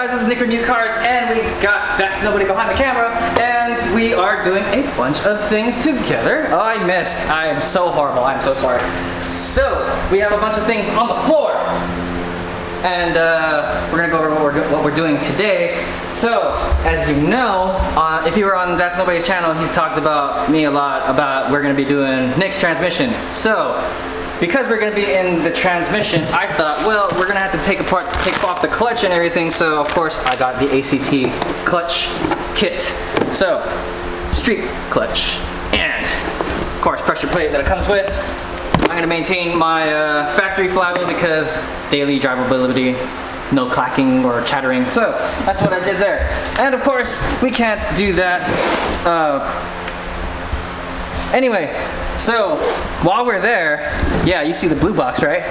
guys? This is Nick from UCARS, and we got That's Nobody behind the camera, and we are doing a bunch of things together. Oh, I missed. I am so horrible. I'm so sorry. So, we have a bunch of things on the floor, and we're gonna go over what we're doing today. So, as you know, if you were on That's Nobody's channel, he's talked about me a lot about we're gonna be doing Nick's transmission. So, because we're going to be in the transmission, I thought, well, we're going to have to take off the clutch and everything, so of course I got the ACT clutch kit. So, street clutch, and of course pressure plate that it comes with. I'm going to maintain my factory flywheel because daily drivability, no clacking or chattering, so that's what I did there. And of course, we can't do that. Anyway, so while we're there, yeah, you see the blue box, right?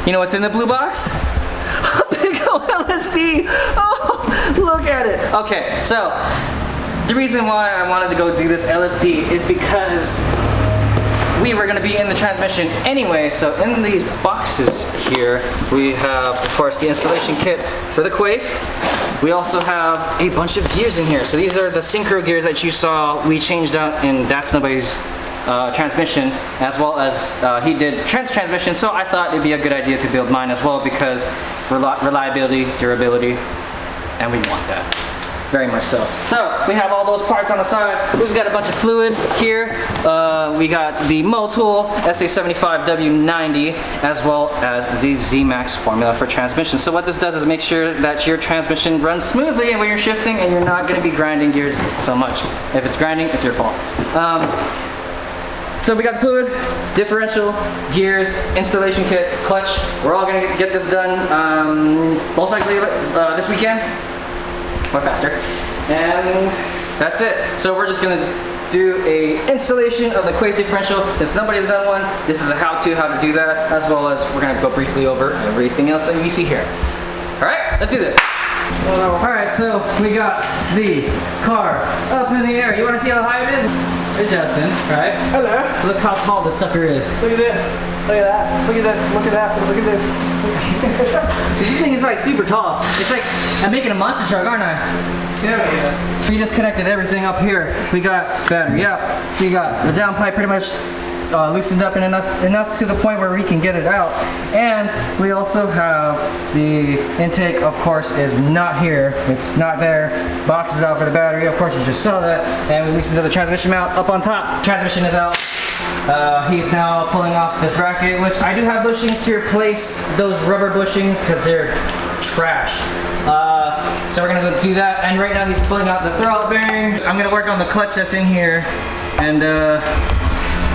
You know what's in the blue box? A big old LSD. Oh, look at it. Okay, so the reason why I wanted to go do this LSD is because we were going to be in the transmission anyway. So in these boxes here, we have, of course, the installation kit for the Quaife. We also have a bunch of gears in here. So these are the Synchro gears that you saw we changed out in That's Nobody's transmission, as well as he did Trent's transmission, so I thought it'd be a good idea to build mine as well because reliability, durability, and we want that. Very much so. So, we have all those parts on the side. We've got a bunch of fluid here. We got the Motul SA75W90 as well as the Z-Max formula for transmission. So what this does is make sure that your transmission runs smoothly and when you're shifting and you're not going to be grinding gears so much. If it's grinding, it's your fault. So we got the fluid, differential, gears, installation kit, clutch. We're all gonna get this done most likely this weekend or faster. And that's it. So we're just gonna do a installation of the Quaife differential. Since nobody's done one, this is a how to do that, as well as we're gonna go briefly over everything else that you see here. All right, let's do this. Alright, so we got the car up in the air. You want to see how high it is? There's Justin, right? Hello. Look how tall this sucker is. Look at this. Look at that. Look at this. Look at that. Look at this. This thing is like super tall. It's like I'm making a monster truck, aren't I? Yeah. We just connected everything up here. We got battery up. We got the downpipe pretty much loosened up enough to the point where we can get it out, and we also have the intake. Of course, is not here. It's not there. Box is out for the battery. Of course, you just saw that, and we loosened the transmission mount up on top. Transmission is out. He's now pulling off this bracket, which I do have bushings to replace those rubber bushings because they're trash. So we're gonna go do that, and right now he's pulling out the throttle bearing. I'm gonna work on the clutch that's in here, and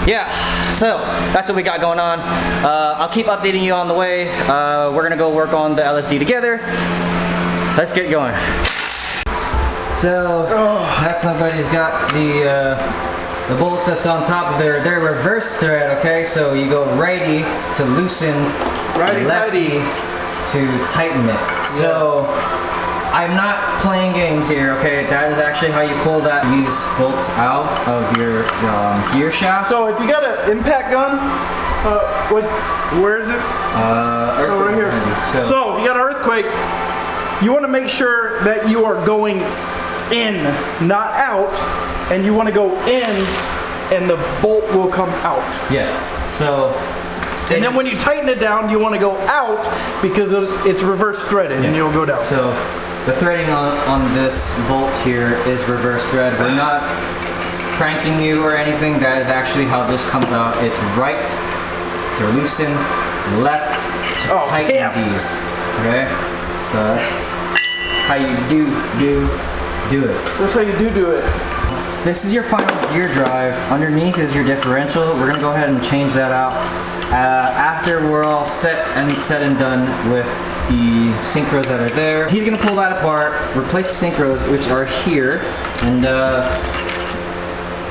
yeah, so that's what we got going on. I'll keep updating you on the way. We're gonna go work on the LSD together. Let's get going. So That's Nobody's got the bolts that's on top of their reverse thread. Okay, so you go righty to loosen, lefty to tighten it. So I'm not playing games here, okay? That is actually how you pull these bolts out of your gear shaft. So if you got an impact gun, where is it? Right here. So if you got an earthquake, you want to make sure that you are going in, not out, and you want to go in, and the bolt will come out. Yeah. So. And then when you tighten it down, you want to go out because it's reverse threaded, and you'll go down. So the threading on this bolt here is reverse thread. We're not pranking you or anything. That is actually how this comes out. It's right to loosen, left to tighten these. Okay? So that's how you do it. That's how you do it. This is your final gear drive. Underneath is your differential. We're gonna go ahead and change that out. After we're all set and done with the synchros that are there, he's gonna pull that apart, replace the synchros, which are here, and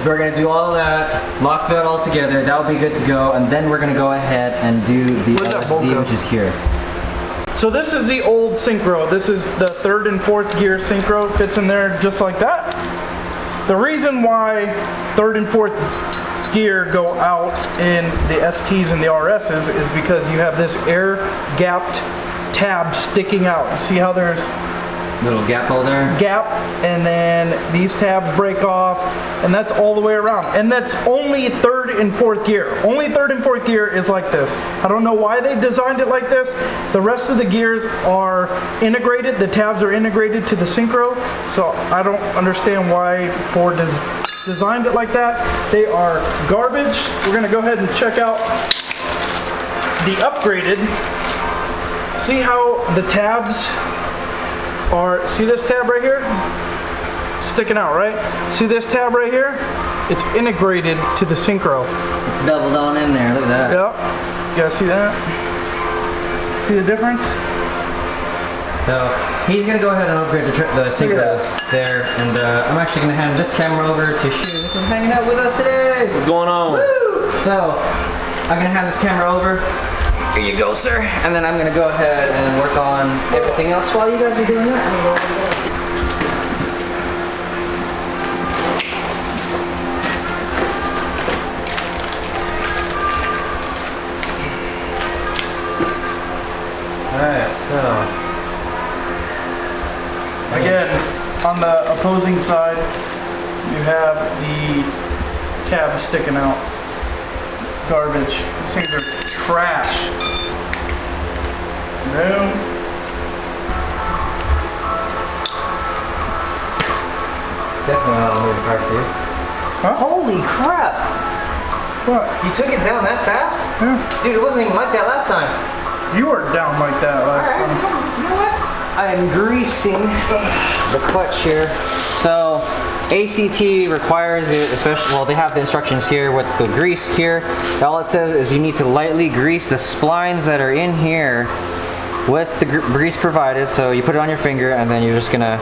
we're gonna do all of that, lock that all together. That'll be good to go, and then we're gonna go ahead and do the LSD, which is here. So this is the old Synchro. This is the 3rd and 4th gear Synchro. Fits in there just like that. The reason why 3rd and 4th gear go out in the STs and the RSs is because you have this air gapped tab sticking out. You see how there's Little gap hole there. Gap, and then these tabs break off, and that's all the way around. And that's only third and fourth gear. Only third and fourth gear is like this. I don't know why they designed it like this. The rest of the gears are integrated. The tabs are integrated to the Synchro, so I don't understand why Ford designed it like that. They are garbage. We're gonna go ahead and check out the upgraded. See how the tabs are, see this tab right here? Sticking out, right? See this tab right here? It's integrated to the Synchro. It's beveled on in there, look at that. Yep. You guys see that? See the difference? So he's gonna go ahead and upgrade the Synchros there, and I'm actually gonna hand this camera over to Shu, which is hanging out with us today. What's going on? Woo! So I'm gonna hand this camera over. Here you go, sir. And then I'm gonna go ahead and work on everything else while you guys are doing that. Alright, so again, on the opposing side, you have the tab sticking out. Garbage. These things are trash. Boom. definitely not a moving car for you. Huh? Holy crap! What? You took it down that fast? Yeah. Dude, it wasn't even like that last time. You were down like that last Alright, time. you know what? I am greasing the clutch here. So ACT requires it, especially, well, they have the instructions here with the grease here. All it says is you need to lightly grease the splines that are in here with the grease provided. So you put it on your finger and then you're just gonna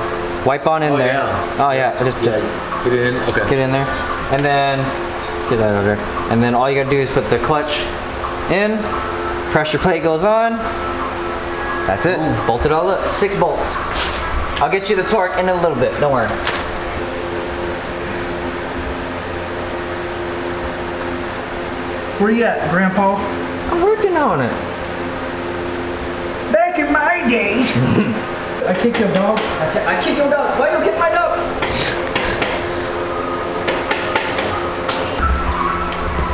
wipe on in there. Yeah. Oh yeah, just Get it in? Okay. get in there. And then, get that over there. And then all you gotta do is put the clutch in, pressure plate goes on. That's it, bolt it all up. 6 bolts. I'll get you the torque in a little bit, don't worry. Where you at, Grandpa? I'm working on it. Back in my day. I kicked your dog. I kick your dog. Why you kick my dog?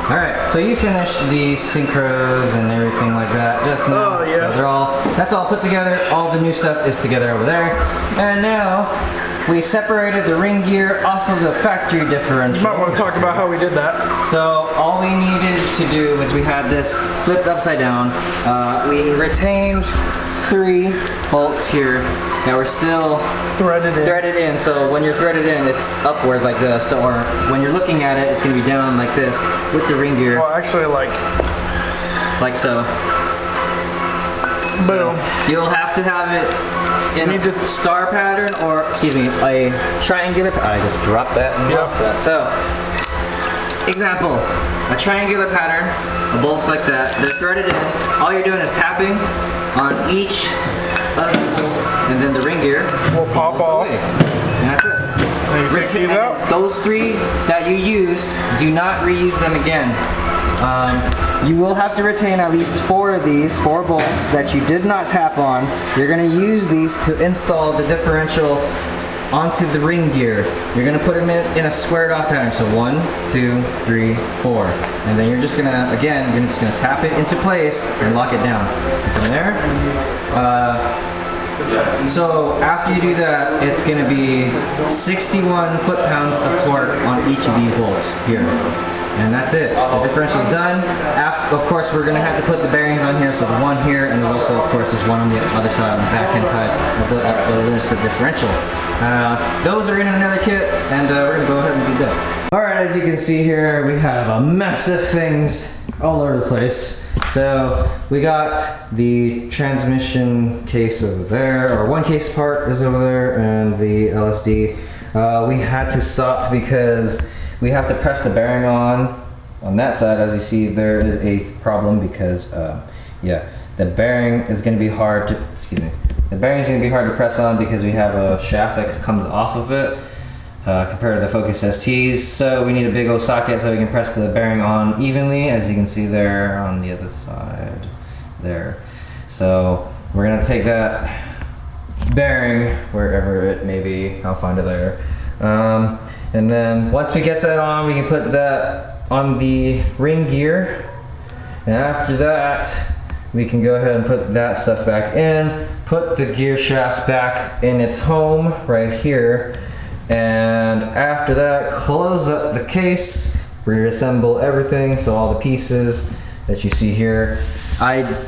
Alright, so you finished the synchros and everything like that just now. Oh, yeah. So they're all, that's all put together. All the new stuff is together over there. And now we separated the ring gear off of the factory differential. You might want to talk about how we did that. So all we needed to do was we had this flipped upside down. We retained 3 bolts here that were still Threaded in. So when you're threaded in, it's upward like this, or when you're looking at it, it's gonna be down like this with the ring gear, Well, actually, like so. boom. You'll have to have it in You need a to- star pattern, or excuse me, a triangular. I just dropped that and Yeah. lost that. So, example, a triangular pattern, a bolts like that. They're threaded in. All you're doing is tapping on each of the bolts, and then the ring gear Will pop falls off. away. And that's it. And you take these out. Those 3 that you used, do not reuse them again. You will have to retain at least 4 of these, 4 bolts that you did not tap on. You're going to use these to install the differential onto the ring gear. You're going to put them in a squared off pattern. So 1, 2, 3, 4. And then you're just going to, again, you're just going to tap it into place and lock it down. And from there, so after you do that, it's going to be 61 foot-pounds of torque on each of these bolts here. And that's it. The differential's done. Of course, we're going to have to put the bearings on here. So the one here, and there's also, of course, there's one on the other side, on the back-hand side of the differential. Those are in another kit, and we're going to go ahead and do that. Alright, as you can see here, we have a mess of things all over the place. So we got the transmission case over there, or one case part is over there, and the LSD. We had to stop because we have to press the bearing on that side. As you see, there is a problem because, yeah, the bearing is going to be hard to, the bearing is going to be hard to press on because we have a shaft that comes off of it compared to the Focus STs. So we need a big old socket so we can press the bearing on evenly, as you can see there on the other side there. So we're going to take that bearing, wherever it may be. I'll find it later. And then once we get that on, we can put that on the ring gear. And after that, we can go ahead and put that stuff back in, put the gear shafts back in its home right here. And after that, close up the case, reassemble everything, so all the pieces that you see here.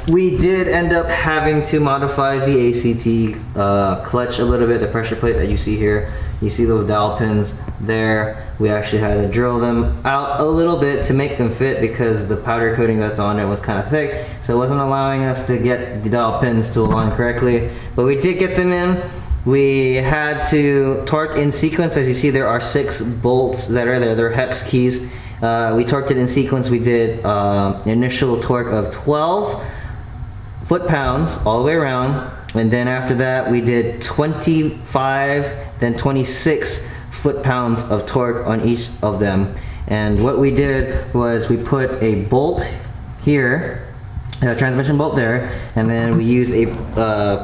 We did end up having to modify the ACT clutch a little bit, the pressure plate that you see here. You see those dowel pins there. We actually had to drill them out a little bit to make them fit because the powder coating that's on it was kind of thick, so it wasn't allowing us to get the dowel pins to align correctly. But we did get them in. We had to torque in sequence. As you see, there are 6 bolts that are there. They're hex keys. We torqued it in sequence. We did initial torque of 12 foot-pounds all the way around, and then after that we did 25, then 26 foot-pounds of torque on each of them. And what we did was we put a bolt here, a transmission bolt there, and then we used a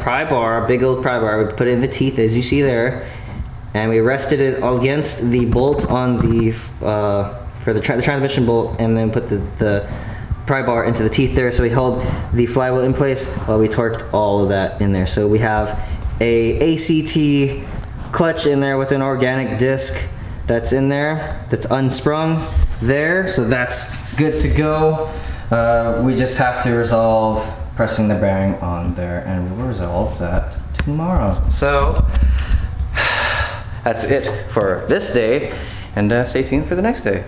pry bar, a big old pry bar. We put it in the teeth as you see there, and we rested it against the bolt on the for the transmission bolt, and then put the pry bar into the teeth there, so we held the flywheel in place while we torqued all of that in there. So we have a ACT clutch in there with an organic disc that's in there, that's unsprung there, so that's good to go. We just have to resolve pressing the bearing on there, and we will resolve that tomorrow. So that's it for this day, and stay tuned for the next day.